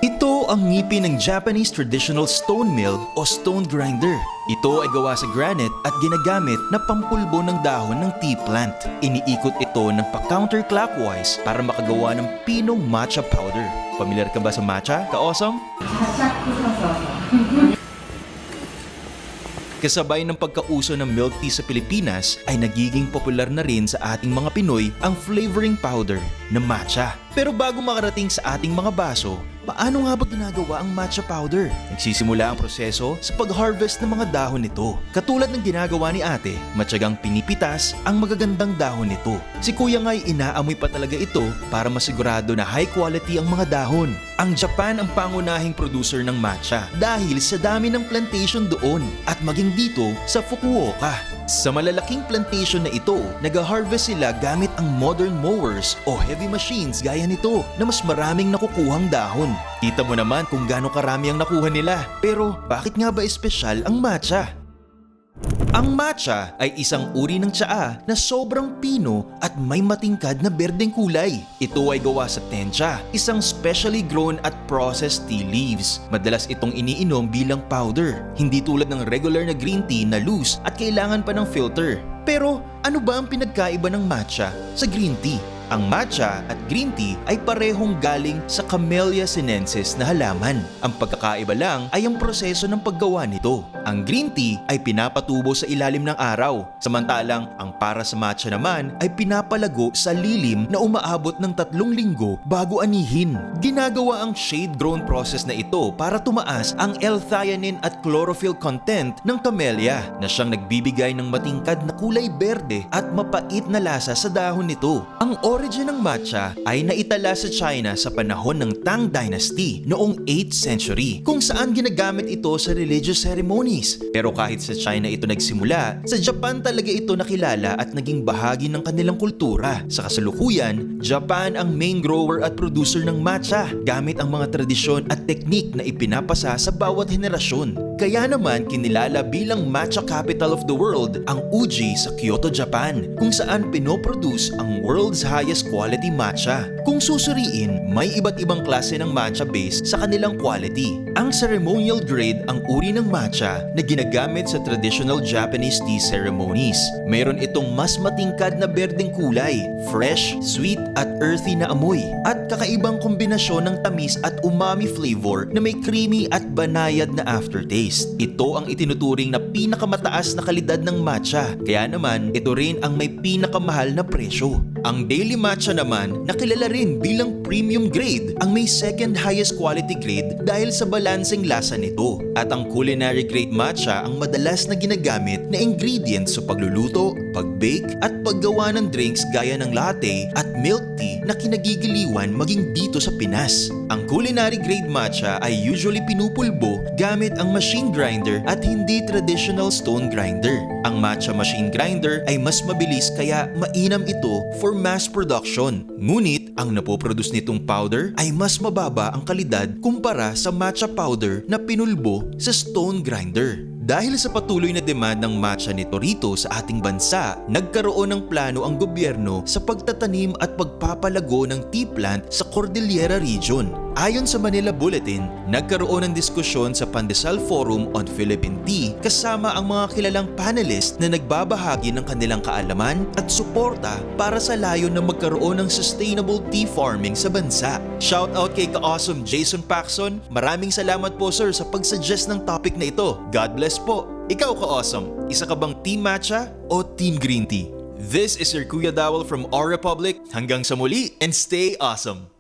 Ito ang ngipin ng Japanese traditional stone mill o stone grinder. Ito ay gawa sa granite at ginagamit na pampulbo ng dahon ng tea plant. Iniikot ito ng pa-counterclockwise para makagawa ng pinong matcha powder. Pamilyar ka ba sa matcha, ka-awesome? Kasabay ng pagkauso ng milk tea sa Pilipinas ay nagiging popular na rin sa ating mga Pinoy ang flavoring powder na matcha. Pero bago makarating sa ating mga baso, paano nga ba ginagawa ang matcha powder? Nagsisimula ang proseso sa pag-harvest ng mga dahon nito. Katulad ng ginagawa ni ate, matyagang pinipitas ang magagandang dahon nito. Si kuya nga'y inaamoy pa talaga ito para masigurado na high quality ang mga dahon. Ang Japan ang pangunahing producer ng matcha dahil sa dami ng plantation doon at maging dito sa Fukuoka. Sa malalaking plantation na ito, nag-harvest sila gamit ang modern mowers o heavy machines gaya nito na mas maraming nakukuhang dahon. Kita mo naman kung gaano karami ang nakuha nila. Pero bakit nga ba espesyal ang matcha? Ang matcha ay isang uri ng tsaa na sobrang pino at may matingkad na berdeng kulay. Ito ay gawa sa tencha, isang specially grown at processed tea leaves. Madalas itong iniinom bilang powder, hindi tulad ng regular na green tea na loose at kailangan pa ng filter. Pero ano ba ang pinagkaiba ng matcha sa green tea? Ang matcha at green tea ay parehong galing sa Camellia sinensis na halaman. Ang pagkakaiba lang ay ang proseso ng paggawa nito. Ang green tea ay pinapatubo sa ilalim ng araw, samantalang ang para sa matcha naman ay pinapalago sa lilim na umaabot ng 3 linggo bago anihin. Ginagawa ang shade-grown process na ito para tumaas ang L-theanine at chlorophyll content ng camellia na siyang nagbibigay ng matingkad na kulay berde at mapait na lasa sa dahon nito. Ang origin ng matcha ay naitala sa China sa panahon ng Tang Dynasty noong 8th century kung saan ginagamit ito sa religious ceremonies. Pero kahit sa China ito nagsimula, sa Japan talaga ito nakilala at naging bahagi ng kanilang kultura. Sa kasalukuyan, Japan ang main grower at producer ng matcha gamit ang mga tradisyon at teknik na ipinapasa sa bawat henerasyon. Kaya naman kinilala bilang matcha capital of the world ang Uji sa Kyoto, Japan, kung saan pinoproduce ang world's highest quality matcha. Kung susuriin, may iba't ibang klase ng matcha based sa kanilang quality. Ang ceremonial grade ang uri ng matcha na ginagamit sa traditional Japanese tea ceremonies. Mayroon itong mas matingkad na berdeng kulay, fresh, sweet at earthy na amoy, at kakaibang kombinasyon ng tamis at umami flavor na may creamy at banayad na aftertaste. Ito ang itinuturing na pinakamataas na kalidad ng matcha, kaya naman ito rin ang may pinakamahal na presyo. Ang daily matcha naman, nakilala rin bilang premium grade, ang may second highest quality grade dahil sa balanseng lasa nito. At ang culinary grade matcha ang madalas na ginagamit na ingredients sa pagluluto, pag-bake at paggawa ng drinks gaya ng latte at milk tea na kinagigiliwan maging dito sa Pinas. Ang culinary grade matcha ay usually pinupulbo gamit ang machine grinder at hindi traditional stone grinder. Ang matcha machine grinder ay mas mabilis kaya mainam ito for mass production. Ngunit ang napoproduce nitong powder ay mas mababa ang kalidad kumpara sa matcha powder na pinulbo sa stone grinder. Dahil sa patuloy na demand ng matcha nito rito sa ating bansa, nagkaroon ng plano ang gobyerno sa pagtatanim at pagpapalago ng tea plant sa Cordillera Region. Ayon sa Manila Bulletin, nagkaroon ng diskusyon sa Pandesal Forum on Philippine Tea kasama ang mga kilalang panelist na nagbabahagi ng kanilang kaalaman at suporta para sa layon na magkaroon ng sustainable tea farming sa bansa. Shoutout kay ka-awesome Jason Paxson. Maraming salamat po sir sa pag-suggest ng topic na ito. God bless po. Ikaw ka-awesome, isa ka bang team matcha o team green tea? This is your Kuya Dawal from Our Republic. Hanggang sa muli and stay awesome!